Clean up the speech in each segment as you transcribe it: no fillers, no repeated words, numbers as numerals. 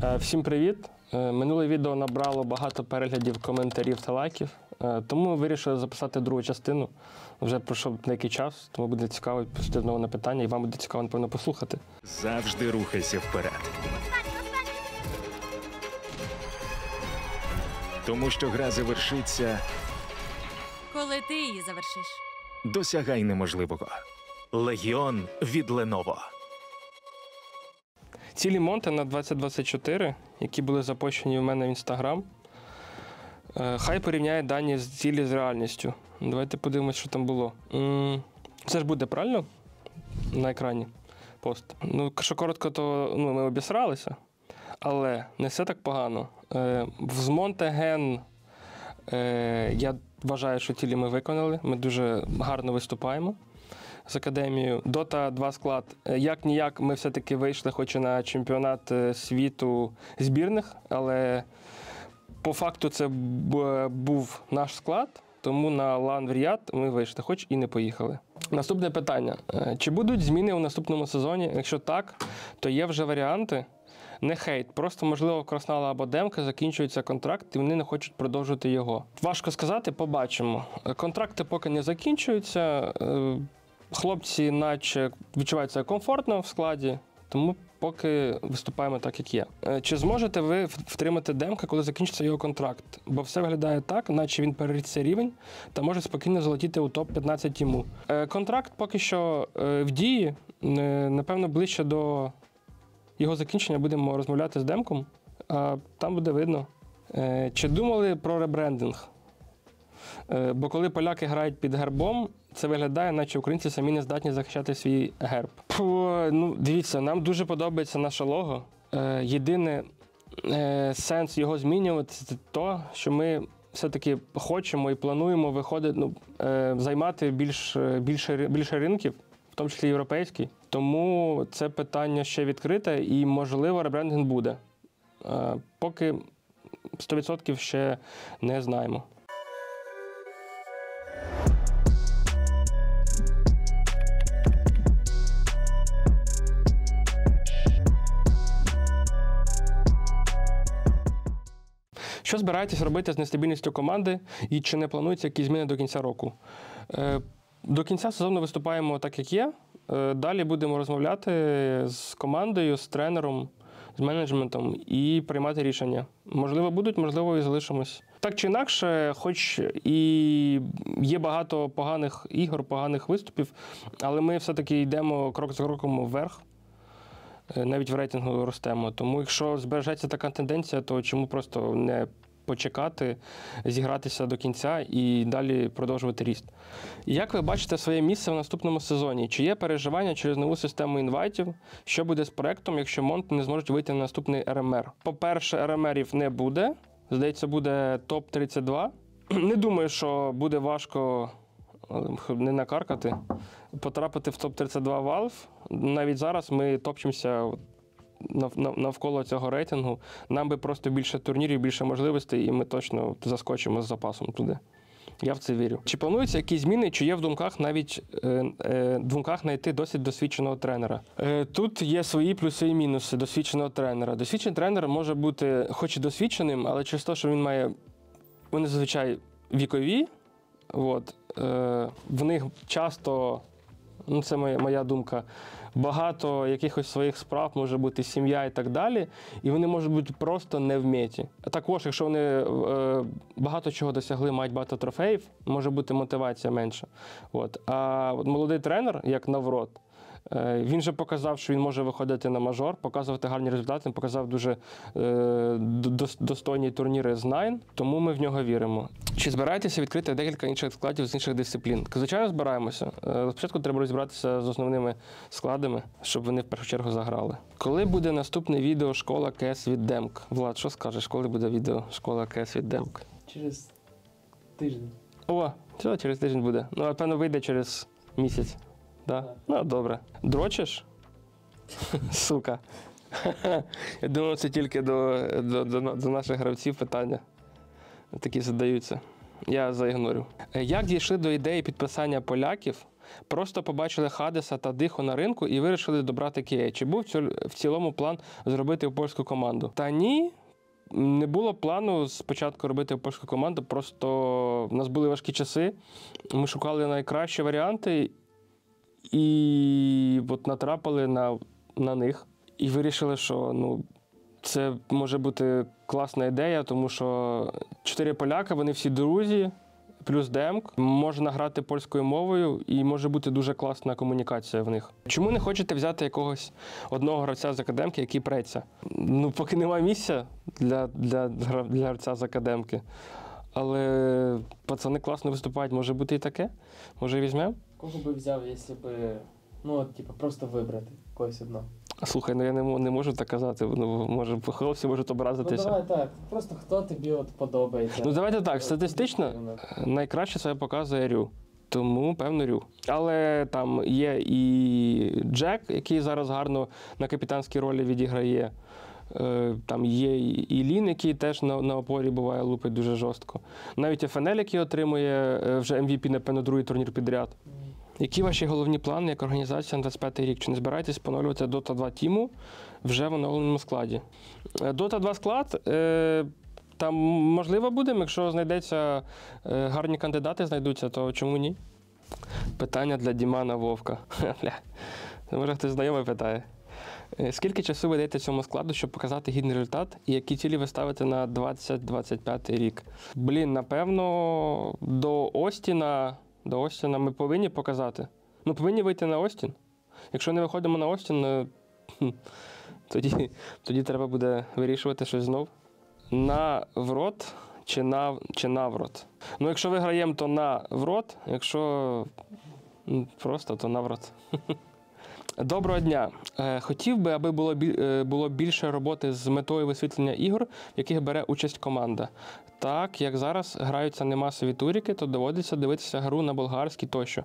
Всім привіт! Минуле відео набрало багато переглядів, коментарів та лайків, тому вирішили записати другу частину. Вже пройшов деякий час, тому буде цікаво відповісти знову на питання, і вам буде цікаво, напевно, послухати. Завжди рухайся вперед. Тому що гра завершиться, коли ти її завершиш. досягай неможливого. Легіон від Lenovo. Цілі Монте на 2024, які були запущені в мене в Instagram, хай порівняє дані з цілі з реальністю. Давайте подивимось, що там було. Це ж буде, правильно? На екрані пост. Ну, що коротко, то ми обісралися, але не все так погано. З Монте-Ген я вважаю, що цілі ми виконали. Ми дуже гарно виступаємо з академією. Dota 2 склад. Як-ніяк ми все-таки вийшли хоч і на чемпіонат світу збірних, але по факту це був наш склад, тому на LAN в Ріад ми вийшли, хоч і не поїхали. Наступне питання. Чи будуть зміни у наступному сезоні? Якщо так, то є вже варіанти. Не хейт, просто, можливо, Краснала або Демка закінчується контракт, і вони не хочуть продовжувати його. Важко сказати, побачимо. Контракти поки не закінчуються, хлопці наче відчуваються комфортно в складі, тому поки виступаємо так, як є. Чи зможете ви втримати Демка, коли закінчиться його контракт? Бо все виглядає так, наче він переріс цей рівень та може спокійно залетіти у топ-15 тіму. Контракт поки що в дії, напевно, ближче до його закінчення будемо розмовляти з Демком, а там буде видно. Чи думали про ребрендинг? Бо коли поляки грають під гербом, це виглядає, наче українці самі не здатні захищати свій герб. Дивіться, нам дуже подобається наше лого. Єдиний сенс його змінювати – це те, що ми все-таки хочемо і плануємо займати більше ринків, в тому числі європейський. Тому це питання ще відкрите і, можливо, ребрендинг буде. Поки 100% ще не знаємо. Що збираєтесь робити з нестабільністю команди і чи не плануються якісь зміни до кінця року? До кінця сезону виступаємо так, як є. Далі будемо розмовляти з командою, з тренером, з менеджментом і приймати рішення. Можливо, будуть, можливо, і залишимось. Так чи інакше, хоч і є багато поганих ігор, поганих виступів, але ми все-таки йдемо крок за кроком вверх. Навіть в рейтингу ростемо. Тому якщо збережеться така тенденція, то чому просто не почекати, зігратися до кінця і далі продовжувати ріст. Як ви бачите своє місце в наступному сезоні? Чи є переживання через нову систему інвайтів? Що буде з проектом, якщо Монт не зможуть вийти на наступний РМР? По-перше, РМРів не буде. Здається, буде топ-32. Не думаю, що буде важко не накаркати, потрапити в топ-32 Valve. Навіть зараз ми топчемося навколо цього рейтингу. Нам би просто більше турнірів, більше можливостей, і ми точно заскочимо з запасом туди. Я в це вірю. Чи плануються якісь зміни, чи є в думках знайти досить досвідченого тренера? Тут є свої плюси і мінуси досвідченого тренера. Досвідчений тренер може бути хоч і досвідченим, але через те, що вони зазвичай вікові, в них часто, це моя думка, багато якихось своїх справ, може бути сім'я і так далі, і вони можуть бути просто не в меті. Також, якщо вони багато чого досягли, мають багато трофеїв, може бути мотивація менша. А молодий тренер, як Наврод, він вже показав, що він може виходити на мажор, показувати гарні результати, він показав дуже достойні турніри з Nine, тому ми в нього віримо. Чи збираєтеся відкрити декілька інших складів з інших дисциплін? Звичайно, збираємося. Спочатку треба розібратися з основними складами, щоб вони в першу чергу заграли. Коли буде наступне відео «Школа КС від Демк»? Влад, що скажеш, коли буде відео «Школа КС від Демк»? Через тиждень. Все, через тиждень буде. Напевно, вийде через місяць. Да? Добре. Дрочиш? Сука. Я думав, це тільки до наших гравців питання. Такі задаються. Я заігнорю. Як дійшли до ідеї підписання поляків Просто побачили Хадеса та Дихо на ринку і вирішили добрати Кія. Чи був в цілому план зробити польську команду? Та ні. Не було плану спочатку робити польську команду, просто в нас були важкі часи, ми шукали найкращі варіанти і от натрапили на них. І вирішили, що це може бути класна ідея, тому що 4 поляки, вони всі друзі, плюс демк, можна грати польською мовою і може бути дуже класна комунікація в них. Чому не хочете взяти якогось одного гравця з академки, який преться? Поки немає місця для гравця з академки. Але пацани класно виступають, може бути і таке? Може візьмемо? Кого би взяв, якщо б, просто вибрати когось одного? Слухай, я не можу так казати, може, хлопці можуть образитися. Давай так, просто хто тобі подобається. Давайте так, статистично найкраще себе показує Рю. Тому, певно, Рю. Але там є і Джек, який зараз гарно на капітанській ролі відіграє. Там є і Лін, який теж на опорі буває, лупить дуже жорстко. Навіть ФНЛ, який отримує вже MVP, напевно, другий турнір підряд. Які ваші головні плани як організація на 25-й рік? Чи не збираєтесь поновлювати Dota 2 тіму вже в оновленому складі? Dota 2 склад, там можливо будемо, якщо знайдеться гарні кандидати, знайдуться, то чому ні? Питання для Дімана Вовка. Може хтось знайомий питає. Скільки часу ви даєте цьому складу, щоб показати гідний результат, і які цілі ви ставите на 2025 рік? Напевно, до Остіна ми повинні показати. Повинні вийти на Остін. Якщо не виходимо на Остін, тоді треба буде вирішувати щось знов. На врот чи наврот? Якщо виграємо, то на врот, якщо просто, то наврот. Доброго дня. Хотів би, аби було більше роботи з метою висвітлення ігор, в яких бере участь команда. Так, як зараз граються немасові туріки, то доводиться дивитися гру на болгарській тощо.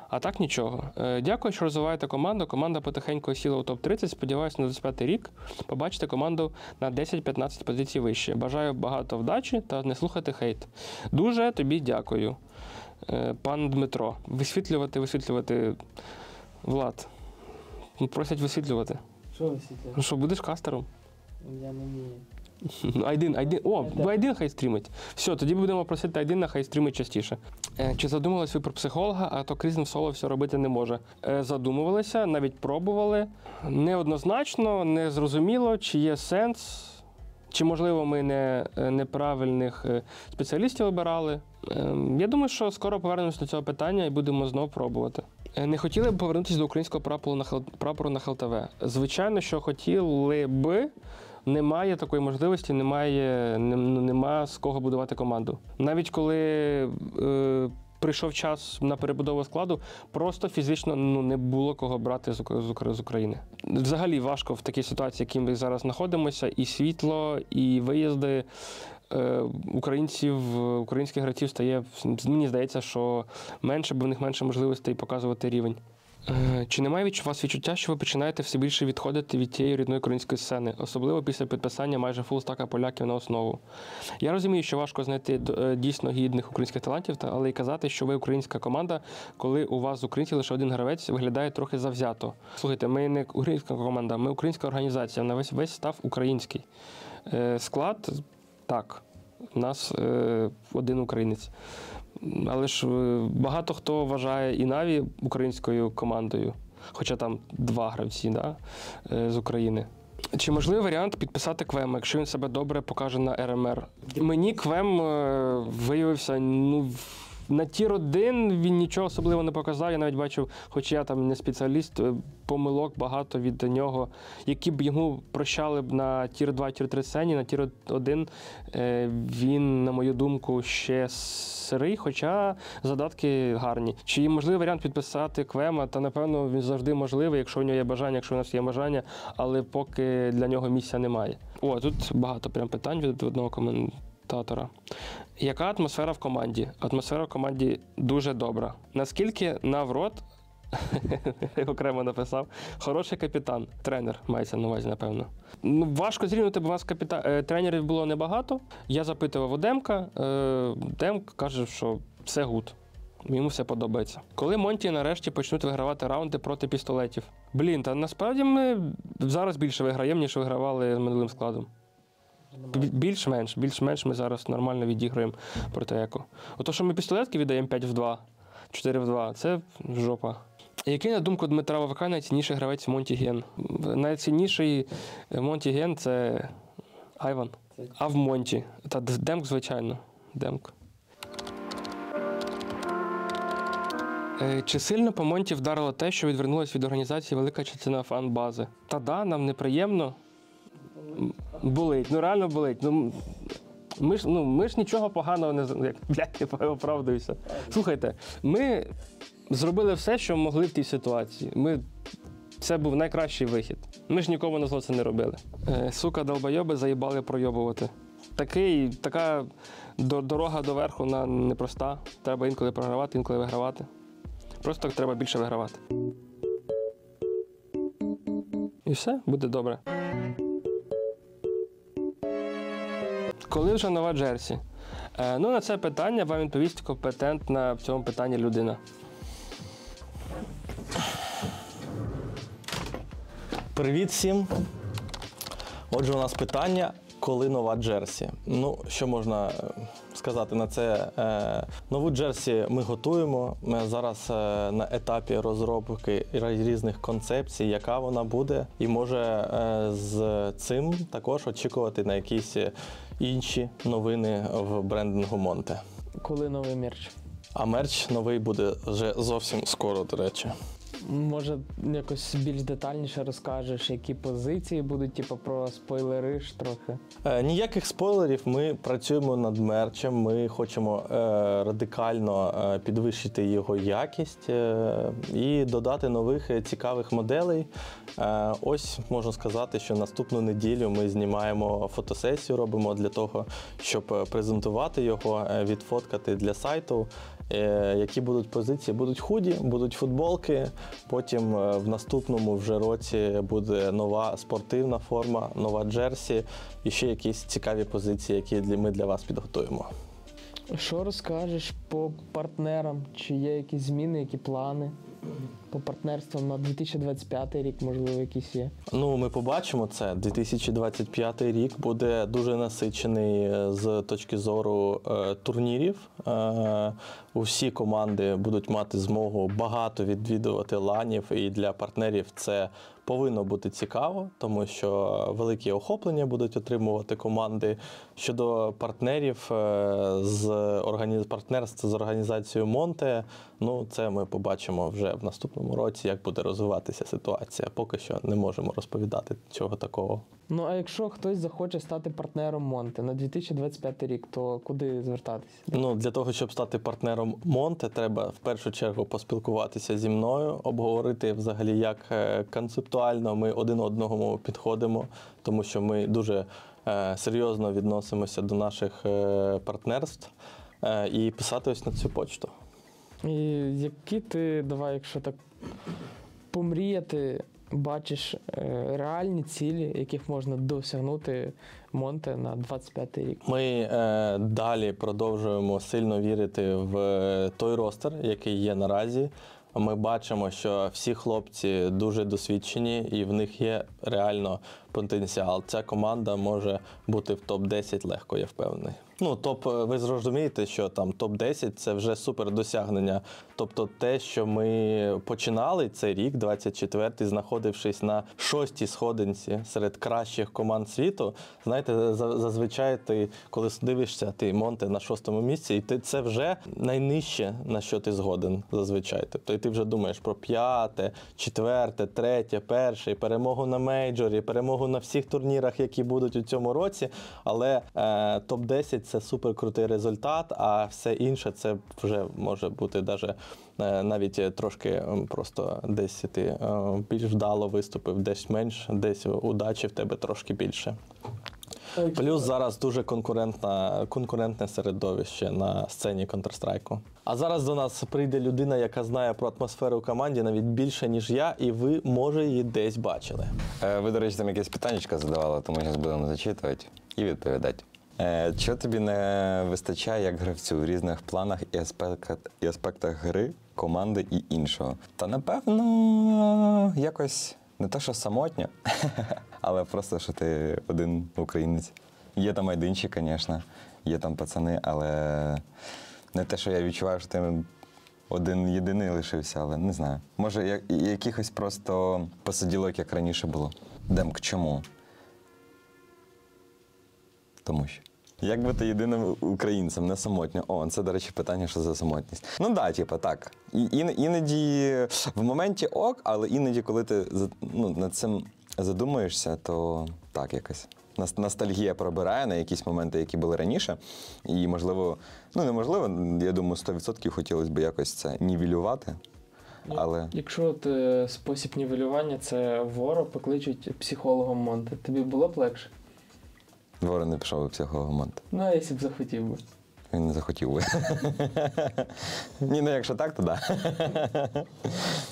А так нічого. Дякую, що розвиваєте команду. Команда потихеньку сіла у топ-30. Сподіваюся, на 25-й рік побачите команду на 10-15 позицій вище. Бажаю багато вдачі та не слухати хейт. Дуже тобі дякую, пан Дмитро. Висвітлювати, Влад. Просять висвітлювати. Що висвітлювати? Що, будеш кастером? Я не вмію. Айдин. Айдин хай стрімить. Все, тоді будемо просити Айдина, хай стрімить частіше. Чи задумувались ви про психолога, а то Крізн в соло все робити не може? Задумувалися, навіть пробували. Неоднозначно, не зрозуміло, чи є сенс, чи, можливо, ми неправильних спеціалістів обирали. Я думаю, що скоро повернемось до цього питання і будемо знову пробувати. Не хотіли б повернутися до українського прапору на ХЛТВ? Звичайно, що хотіли би. Немає такої можливості, нема з кого будувати команду. Навіть коли прийшов час на перебудову складу, просто фізично не було кого брати з України. Взагалі важко в такій ситуації, в якій ми зараз знаходимося, і світло, і виїзди українських гравців стає, мені здається, що менше, бо в них менше можливостей показувати рівень. Чи немає у вас відчуття, що ви починаєте все більше відходити від тієї рідної української сцени, особливо після підписання майже фулстака поляків на основу? Я розумію, що важко знайти дійсно гідних українських талантів, але й казати, що ви українська команда, коли у вас з українців лише один гравець, виглядає трохи завзято. Слухайте, ми не українська команда, ми українська організація, на весь став український. Склад – так, у нас один українець. Але ж багато хто вважає і Наві українською командою, хоча там 2 гравці з України. Чи можливий варіант підписати Квема, якщо він себе добре покаже на РМР? Мені Квем виявився, на тір-1 він нічого особливо не показав. Я навіть бачив, хоч я там не спеціаліст, помилок багато від нього, які б йому прощали б на тір-2, тір-3 сцені, на тір-1 він, на мою думку, ще сирий, хоча задатки гарні. Чи можливий варіант підписати Квема? Та, напевно, він завжди можливий, якщо у нього є бажання, якщо у нас є бажання, але поки для нього місця немає. Тут багато прям питань від одного коментатора. Яка атмосфера в команді? Атмосфера в команді дуже добра. Наскільки Наврот, окремо написав, хороший капітан, тренер, мається на увазі, напевно. Важко зрівнювати, бо у вас тренерів було небагато. Я запитував у Демка, Демк каже, що все гуд. Йому все подобається. Коли Монті нарешті почнуть вигравати раунди проти пістолетів? Блін, та насправді ми зараз більше виграємо, ніж вигравали минулим складом. Більш-менш ми зараз нормально відіграємо проти Еко. Ото, що ми пістолетки віддаємо 5 в 2, 4 в 2, це жопа. Який, на думку Дмитра Вовка, найцінніший гравець Монті Ген? Найцінніший Монті Ген – це Айван. А в Монті? Та Демк, звичайно. Демк. Чи сильно по Монті вдарило те, що відвернулась від організації велика частина фан-бази? Та да, нам неприємно. Болить, ну реально болить. Ми ж нічого поганого не зробили. Блядь, я оправдуюся. Слухайте, ми зробили все, що могли в тій ситуації. Це був найкращий вихід. Ми ж нікому на зло це не робили. Сука, долбойоби заїбали пройобувати. Така дорога до верху непроста. Треба інколи програвати, інколи вигравати. Просто треба більше вигравати. І все, буде добре. Коли вже нова Джерсі? На це питання вам відповість компетентна в цьому питанні людина. Привіт всім. Отже, у нас питання, коли нова Джерсі? Що можна сказати на це? Нову Джерсі ми готуємо. Ми зараз на етапі розробки різних концепцій, яка вона буде. І може з цим також очікувати на якісь інші новини в брендингу Монте. Коли новий мерч? А мерч новий буде вже зовсім скоро, до речі. Може, якось більш детальніше розкажеш, які позиції будуть, проспойлериш трохи? Ніяких спойлерів, ми працюємо над мерчем, ми хочемо радикально підвищити його якість і додати нових цікавих моделей. Ось можна сказати, що наступну неділю ми знімаємо фотосесію, робимо для того, щоб презентувати його, відфоткати для сайту. Які будуть позиції? Будуть худі, будуть футболки, потім в наступному вже році буде нова спортивна форма, нова джерсі і ще якісь цікаві позиції, які ми для вас підготуємо. Що розкажеш по партнерам? Чи є якісь зміни, які плани по партнерствам на 2025 рік, можливо, якісь є? Ми побачимо це. 2025 рік буде дуже насичений з точки зору турнірів. Усі команди будуть мати змогу багато відвідувати ланів, і для партнерів це повинно бути цікаво, тому що великі охоплення будуть отримувати команди. Щодо партнерів партнерств з організацією Монте, це ми побачимо вже в наступному році, як буде розвиватися ситуація. Поки що не можемо розповідати чого такого. А якщо хтось захоче стати партнером Монте на 2025 рік, то куди звертатися? Для того, щоб стати партнером Монте, треба в першу чергу поспілкуватися зі мною, обговорити взагалі, як концептуально ми один одному підходимо, тому що ми дуже серйозно відносимося до наших партнерств, і писати ось на цю почту. І які ти, давай, якщо так помріяти, бачиш реальні цілі, яких можна досягнути Монте на 25 рік? Ми далі продовжуємо сильно вірити в той ростер, який є наразі. Ми бачимо, що всі хлопці дуже досвідчені і в них є реально потенціал. Ця команда може бути в топ-10 легко, я впевнений. Ви зрозумієте, що там топ-10 – це вже супер досягнення. Тобто те, що ми починали цей рік, 24-й, знаходившись на 6-й сходинці серед кращих команд світу, знаєте, зазвичай ти, коли дивишся, ти Монте на 6-му місці, і це вже найнижче, на що ти згоден зазвичай. Тобто і ти вже думаєш про 5-те, 4-те, 3-те, 1-й, перемогу на мейджорі, перемогу на всіх турнірах, які будуть у цьому році, але топ-10 – це суперкрутий результат, а все інше – це вже може бути навіть трошки просто десь ти більш вдало виступив, десь менш, десь удачі в тебе трошки більше. Плюс зараз дуже конкурентне середовище на сцені Counter-Strike. А зараз до нас прийде людина, яка знає про атмосферу в команді навіть більше, ніж я, і ви, може, її десь бачили. Ви, до речі, там якесь питаннячко задавали, тому зараз будемо зачитувати і відповідати. Чого тобі не вистачає як гравцю в різних планах і аспектах гри, команди і іншого? Та напевно, якось не те, що самотньо, але просто, що ти один українець. Є там айдинчі, звісно, є там пацани, але не те, що я відчуваю, що ти один єдиний лишився, але не знаю. Може, якихось просто посиділок, як раніше було. Демк, чому? Тому що. Як бути єдиним українцем, не самотньо? О, це, до речі, питання, що за самотність. Ну так, так. Іноді в моменті ок, але іноді, коли ти над цим задумуєшся, то так якось. Ностальгія пробирає на якісь моменти, які були раніше. І, можливо, неможливо, я думаю, 100% хотілося б якось це нівелювати. Але... Якщо спосіб нівелювання – це вора покличуть психологом Монте, тобі було б легше? Вора не пішов у психолога Монте. Ну, а якщо б захотів би? Він не захотів би. Ні, ну якщо так, то так.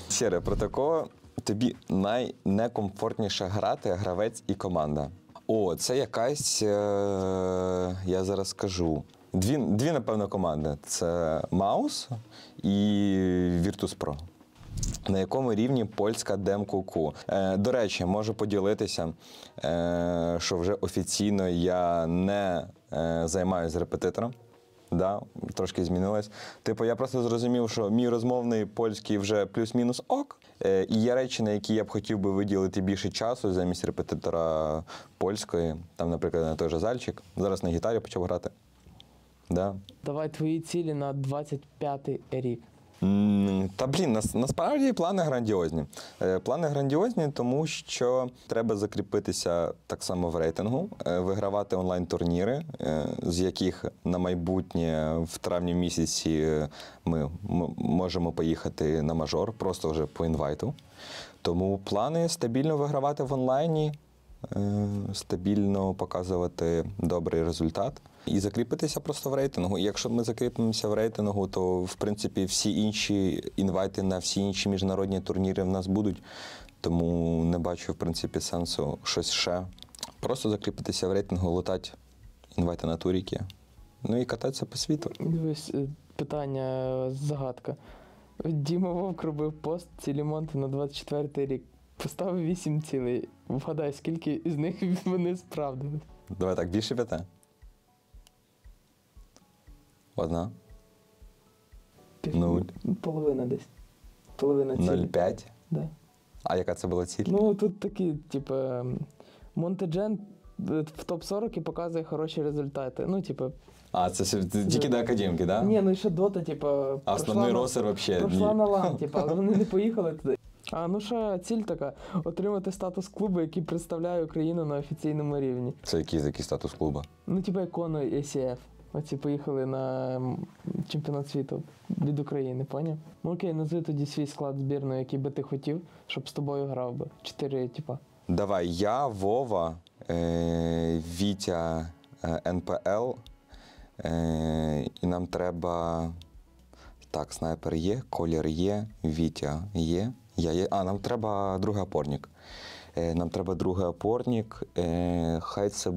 Сєре, проти кого тобі найнекомфортніше грати гравець і команда? О, це якась, я зараз скажу. Дві, напевно, команди. Це Маус і Virtus.pro. На якому рівні польська Dem.QQ? До речі, можу поділитися, що вже офіційно я не займаюся репетитором. Да, трошки змінилось. Типу, я просто зрозумів, що мій розмовний польський вже плюс-мінус ок. І є речі, на які я б хотів би виділити більше часу замість репетитора польської. Там, наприклад, на той же Зальчик. Зараз на гітарі почав грати. Да. Давай твої цілі на 25-й рік. Та, блін, насправді плани грандіозні. Плани грандіозні, тому що треба закріпитися так само в рейтингу, вигравати онлайн-турніри, з яких на майбутнє в травні місяці ми можемо поїхати на мажор, просто вже по інвайту. Тому плани стабільно вигравати в онлайні, стабільно показувати добрий результат і закріпитися просто в рейтингу. І якщо ми закріпимося в рейтингу, то, в принципі, всі інші інвайти на всі інші міжнародні турніри в нас будуть. Тому не бачу, в принципі, сенсу щось ще. Просто закріпитися в рейтингу, лутати інвайти на туріки, ну і кататися по світу. Дивись, питання, загадка. Діма Вовк робив пост цілі Монте на 24-й рік. Поставив 8 цілей. Вгадай, скільки з них вони справдились? Давай так, більше 5? Одна. Нуль. Половина десь. Половина цілі. 0,5? Да. А яка це була ціль? Ну, тут такі, типу, Монтеджен в топ-40 і показує хороші результати. Ну, типу... А, це тільки до академки, так? Да? Ні, ну і ще Дота, типу... А основний ростер взагалі? Пройшла на лан, типу, але вони не поїхали туди. А ну що, ціль така – отримати статус клубу, який представляє Україну на офіційному рівні. Це який статус клубу? Ну, типу, як Коно і ACF. Оці поїхали на чемпіонат світу від України, поняв? Ну окей, назви тоді свій склад збірної, який би ти хотів, щоб з тобою грав би. 4 типа. Давай, я, Вова, Вітя, НПЛ, і нам треба... Так, снайпер є, колір є, Вітя є, я є. А, нам треба другий опорник. Нам треба другий опорник. Хай це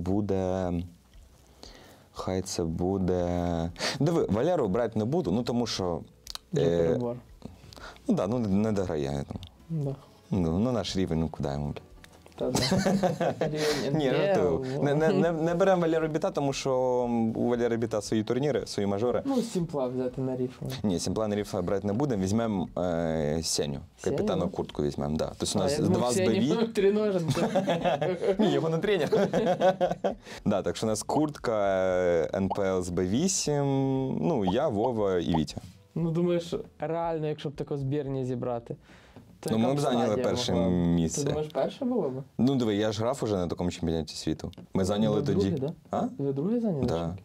буде... Диви, Валеру брати не буду, ну тому що... Є перебор. Ну так, не дограє, я думаю. Да. Ну, наш рівень, ну куди йому, бля. Та, да. Ні, не беремо Валеру Біта, тому що у Валери Біта свої турніри, свої мажори. Ну, Сімпла взяти на ріфу. Ні, Сімпла на ріфа брати не будемо, візьмемо Сеню, капітану Сеню? куртку візьмемо, да. Тобто у нас Я два з БВ. Треноженка. Ні, його не тренер. Да, так що у нас куртка, НПЛ з Б8, ну, я, Вова і Вітя. Ну, думаєш, реально, якщо б таку збірні зібрати? то Ну, яка ми б зайняли стадія перше могла б? місце. Ти думаєш, перше було б? Ну, диви, я ж грав уже на такому чемпіонаті світу. Ми зайняли Ви тоді. друге, да? А? Ви друге зайняли? Да.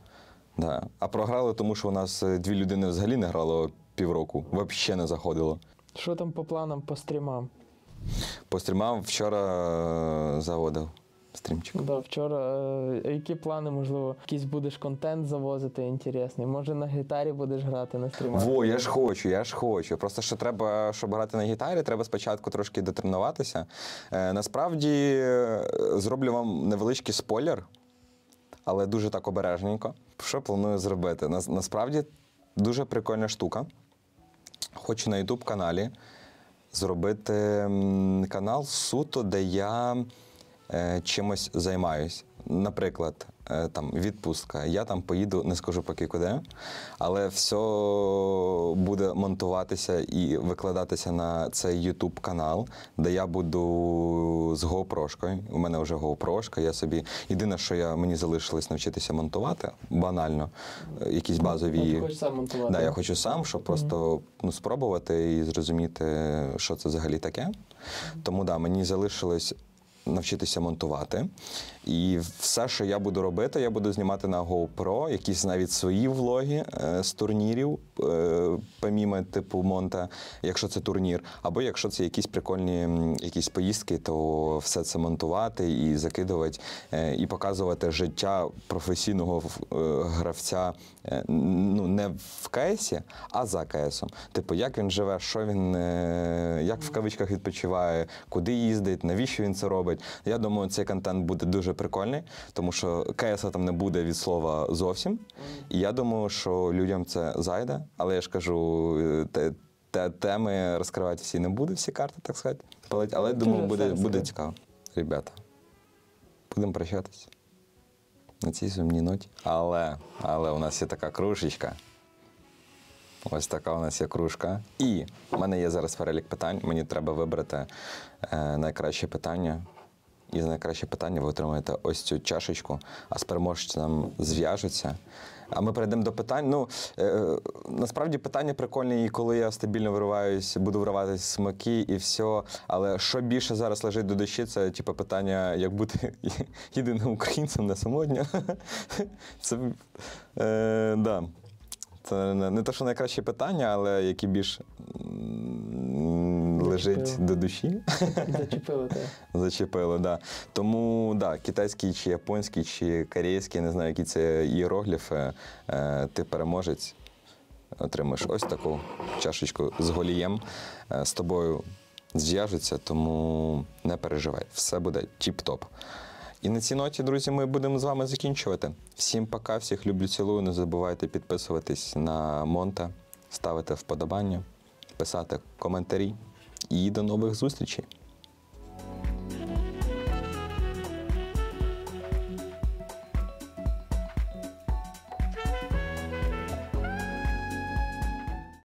Да. А програли, тому що у нас 2 людини взагалі не грало півроку. Взагалі не заходило. Що там по планам, по стрімам? По стрімам вчора заводив стрімчик. Да, вчора. Які плани, можливо, якийсь будеш контент завозити інтересний? Може на гітарі будеш грати на стрімах? Во, я ж хочу. Просто що треба, щоб грати на гітарі, треба спочатку трошки дотренуватися. Насправді, зроблю вам невеличкий спойлер. але дуже так обережненько. Що планую зробити? Насправді дуже прикольна штука. Хочу на YouTube-каналі зробити канал суто, де я чимось займаюсь. Наприклад, там відпустка. Я там поїду, не скажу поки куди, але все буде монтуватися і викладатися на цей YouTube канал, де я буду з GoPro-шкою. У мене вже GoPro-шка, я собі єдине, що мені залишилось навчитися монтувати, банально, якісь базові. Ти хочеш сам монтувати? Да, я хочу сам, щоб просто спробувати і зрозуміти, що це взагалі таке. Тому да, мені залишилось навчитися монтувати. І все, що я буду робити, я буду знімати на GoPro, якісь навіть свої влоги з турнірів, помімо типу Монта, якщо це турнір. Або якщо це якісь прикольні якісь поїздки, то все це монтувати і закидувати, і показувати життя професійного гравця, ну, не в КСі, а за КСом. Типу, як він живе, що він, як в кавичках відпочиває, куди їздить, навіщо він це робить. Я думаю, цей контент буде дуже прикольний, тому що КСа там не буде від слова зовсім. І я думаю, що людям це зайде. Але я ж кажу, теми розкривати всі не буду, всі карти, так сказати. Але думаю, буде цікаво. Ребята, будемо прощатися на цій сумній ноті. Але у нас є така кружечка. Ось така у нас є кружка. І в мене є зараз перелік питань. Мені треба вибрати найкраще питання. І за найкраще питання ви отримаєте ось цю чашечку, а з переможцем зв'яжуться. А ми перейдемо до питань. Ну, насправді питання прикольні, і коли я стабільно вириваюсь, буду вириватися смаки і все. Але що більше зараз лежить до душі, це типу, питання, як бути єдиним українцем на самотньо. Це, да. Це не те, що найкраще питання, але які більш лежить до душі. Зачепили тебе. Зачепило, так. Да. Тому, да, китайський, чи японський, чи корейський, не знаю, які це іерогліфи, ти переможець, отримаєш ось таку чашечку з голієм. З тобою зв'яжуться, тому не переживай, все буде тіп-топ. І на цій ноті, друзі, ми будемо з вами закінчувати. Всім пока, всіх люблю, цілую. Не забувайте підписуватись на Монта, ставити вподобання, писати коментарі. І до нових зустрічей!